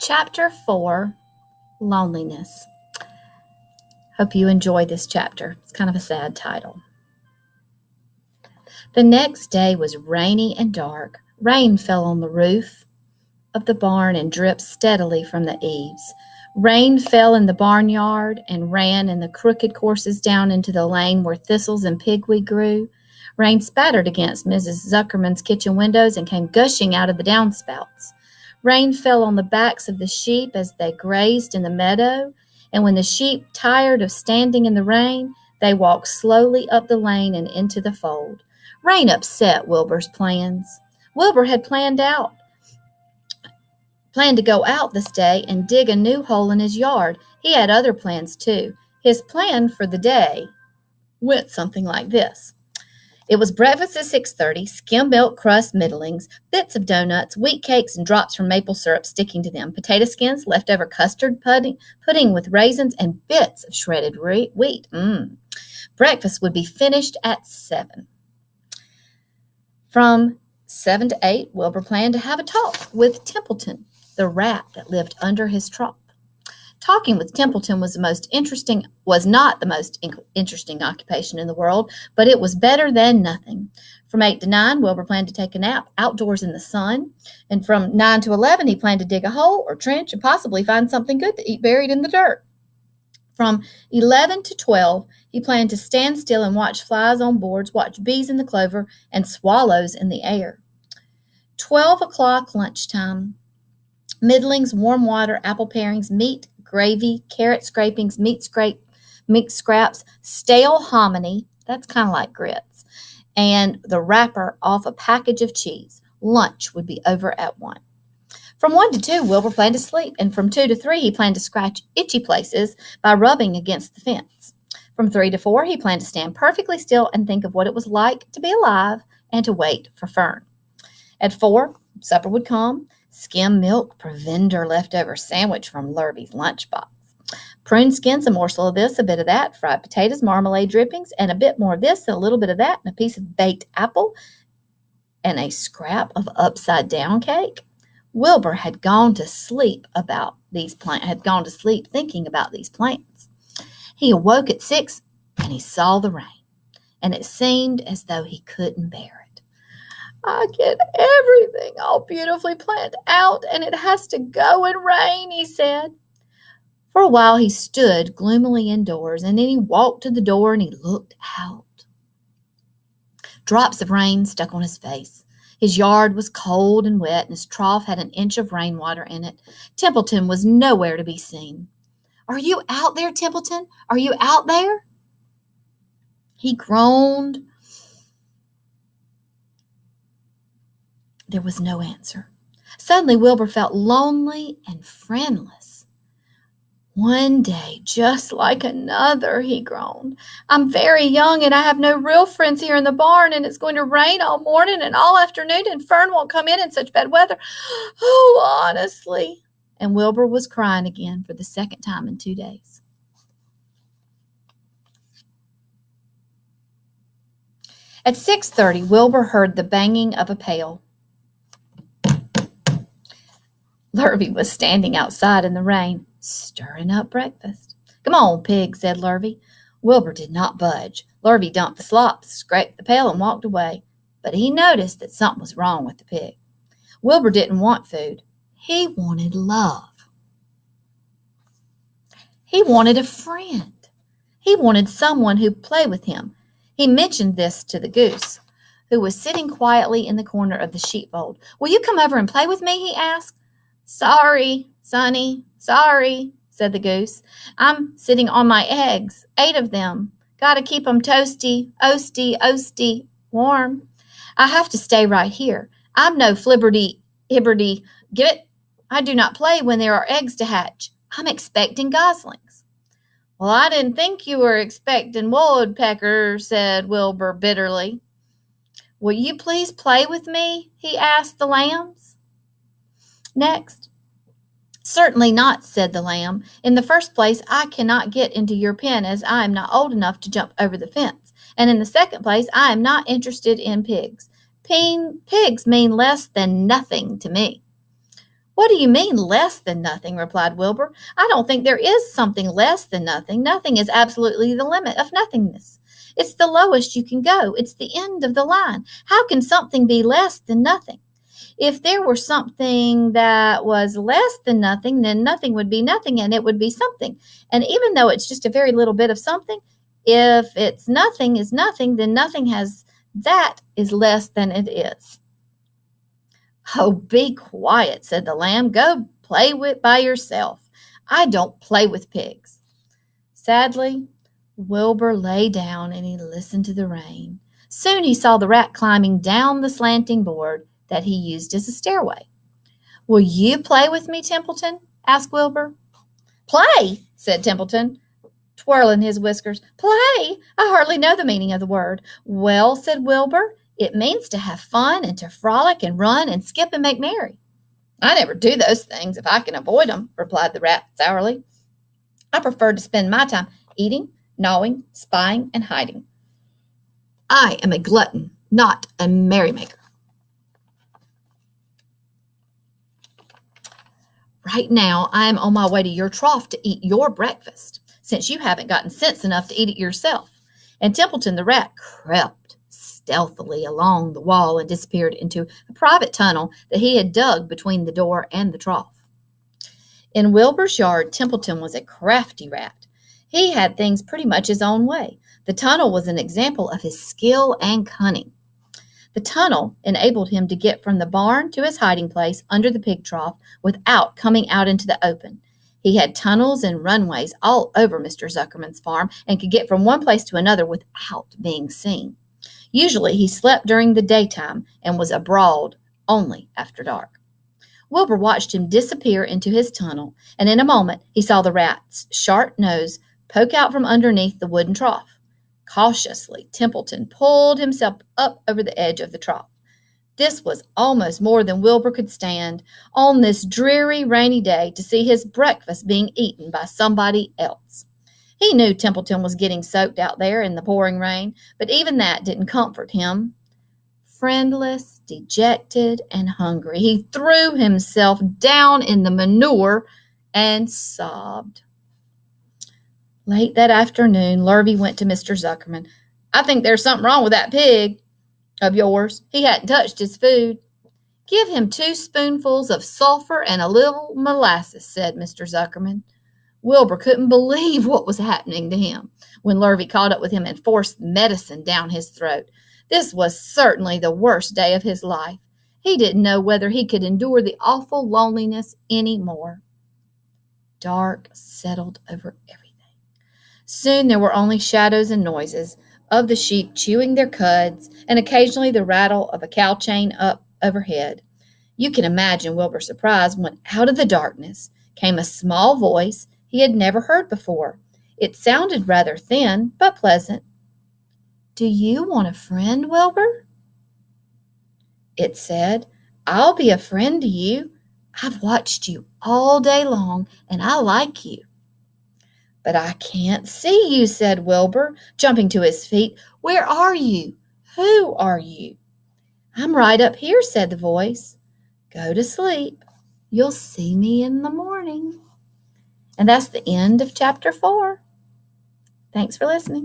Chapter 4, Loneliness. Hope you enjoy this chapter. It's kind of a sad title. The next day was rainy and dark. Rain fell on the roof of the barn and dripped steadily from the eaves. Rain fell in the barnyard and ran in the crooked courses down into the lane where thistles and pigweed grew. Rain spattered against Mrs. Zuckerman's kitchen windows and came gushing out of the downspouts. Rain fell on the backs of the sheep as they grazed in the meadow, and when the sheep, tired of standing in the rain, they walked slowly up the lane and into the fold. Rain upset Wilbur's plans. Wilbur had planned to go out this day and dig a new hole in his yard. He had other plans, too. His plan for the day went something like this. It was breakfast at 6:30, skim milk, crust, middlings, bits of donuts, wheat cakes, and drops from maple syrup sticking to them, potato skins, leftover custard, pudding with raisins, and bits of shredded wheat. Breakfast would be finished at 7. From 7 to 8, Wilbur planned to have a talk with Templeton, the rat that lived under his trap. Talking with Templeton was not the most interesting occupation in the world, but it was better than nothing. From 8 to 9, Wilbur planned to take a nap outdoors in the sun, and from 9 to 11, he planned to dig a hole or trench and possibly find something good to eat buried in the dirt. From 11 to 12, he planned to stand still and watch flies on boards, watch bees in the clover, and swallows in the air. 12 o'clock lunchtime. Middlings, warm water, apple parings, meat, gravy, carrot scrapings, meat scraps, stale hominy, that's kind of like grits, and the wrapper off a package of cheese. Lunch would be over at 1. From 1 to 2, Wilbur planned to sleep, and from 2 to 3, he planned to scratch itchy places by rubbing against the fence. From 3 to 4, he planned to stand perfectly still and think of what it was like to be alive and to wait for Fern. At 4, supper would come. Skim milk, provender leftover sandwich from Lurvy's lunchbox. Prune skins, a morsel of this, a bit of that, fried potatoes, marmalade drippings, and a bit more of this, and a little bit of that, and a piece of baked apple, and a scrap of upside-down cake. Wilbur had gone to sleep thinking about these plans. He awoke at 6, and he saw the rain, and it seemed as though he couldn't bear it. I get everything all beautifully planned out, and it has to go and rain, he said. For a while he stood gloomily indoors, and then he walked to the door and he looked out. Drops of rain stuck on his face. His yard was cold and wet, and his trough had an inch of rainwater in it. Templeton was nowhere to be seen. "Are you out there, Templeton? Are you out there?" He groaned. There was no answer. Suddenly, Wilbur felt lonely and friendless. "One day, just like another," he groaned. "I'm very young, and I have no real friends here in the barn, and it's going to rain all morning and all afternoon, and Fern won't come in such bad weather. Oh, honestly." And Wilbur was crying again for the second time in 2 days. At 6:30, Wilbur heard the banging of a pail. Lurvy was standing outside in the rain, stirring up breakfast. "Come on, pig," said Lurvy. Wilbur did not budge. Lurvy dumped the slop, scraped the pail, and walked away. But he noticed that something was wrong with the pig. Wilbur didn't want food. He wanted love. He wanted a friend. He wanted someone who'd play with him. He mentioned this to the goose, who was sitting quietly in the corner of the sheepfold. "Will you come over and play with me?" he asked. "Sorry, Sonny, sorry," said the goose. "I'm sitting on my eggs, 8 of them. Gotta keep 'em toasty, oasty, warm. I have to stay right here. I'm no flibberty-hibberty, get it? I do not play when there are eggs to hatch. I'm expecting goslings." "Well, I didn't think you were expecting woodpeckers," said Wilbur bitterly. "Will you please play with me?" he asked the lambs. Next. "Certainly not," said the lamb. "In the first place, I cannot get into your pen as I am not old enough to jump over the fence. And in the second place, I am not interested in pigs. Pigs mean less than nothing to me." "What do you mean, less than nothing?" replied Wilbur. "I don't think there is something less than nothing. Nothing is absolutely the limit of nothingness. It's the lowest you can go. It's the end of the line. How can something be less than nothing? If there were something that was less than nothing, then nothing would be nothing and it would be something. And even though it's just a very little bit of something, if it's nothing is nothing, then nothing has that is less than it is." "Oh, be quiet," said the lamb. "Go play with by yourself. I don't play with pigs." Sadly, Wilbur lay down and he listened to the rain. Soon he saw the rat climbing down the slanting board that he used as a stairway. "Will you play with me, Templeton?" asked Wilbur. "Play," said Templeton, twirling his whiskers. "Play? I hardly know the meaning of the word." "Well," said Wilbur, "it means to have fun and to frolic and run and skip and make merry." "I never do those things if I can avoid them," replied the rat sourly. "I prefer to spend my time eating, gnawing, spying, and hiding. I am a glutton, not a merrymaker." "Right now, I am on my way to your trough to eat your breakfast, since you haven't gotten sense enough to eat it yourself." And Templeton the rat crept stealthily along the wall and disappeared into a private tunnel that he had dug between the door and the trough. In Wilbur's yard, Templeton was a crafty rat. He had things pretty much his own way. The tunnel was an example of his skill and cunning. The tunnel enabled him to get from the barn to his hiding place under the pig trough without coming out into the open. He had tunnels and runways all over Mr. Zuckerman's farm and could get from one place to another without being seen. Usually he slept during the daytime and was abroad only after dark. Wilbur watched him disappear into his tunnel, and in a moment he saw the rat's sharp nose poke out from underneath the wooden trough. Cautiously, Templeton pulled himself up over the edge of the trough. This was almost more than Wilbur could stand on this dreary, rainy day to see his breakfast being eaten by somebody else. He knew Templeton was getting soaked out there in the pouring rain, but even that didn't comfort him. Friendless, dejected, and hungry, he threw himself down in the manure and sobbed. Late that afternoon, Lurvy went to Mr. Zuckerman. "I think there's something wrong with that pig of yours. He hadn't touched his food." "Give him 2 spoonfuls of sulphur and a little molasses," said Mr. Zuckerman. Wilbur couldn't believe what was happening to him when Lurvy caught up with him and forced medicine down his throat. This was certainly the worst day of his life. He didn't know whether he could endure the awful loneliness any more. Dark settled over everything. Soon there were only shadows and noises of the sheep chewing their cuds and occasionally the rattle of a cow chain up overhead. You can imagine Wilbur's surprise when out of the darkness came a small voice he had never heard before. It sounded rather thin, but pleasant. "Do you want a friend, Wilbur?" it said. "I'll be a friend to you. I've watched you all day long, and I like you." "But I can't see you," said Wilbur, jumping to his feet. "Where are you? Who are you?" "I'm right up here," said the voice. "Go to sleep. You'll see me in the morning." And that's the end of chapter 4. Thanks for listening.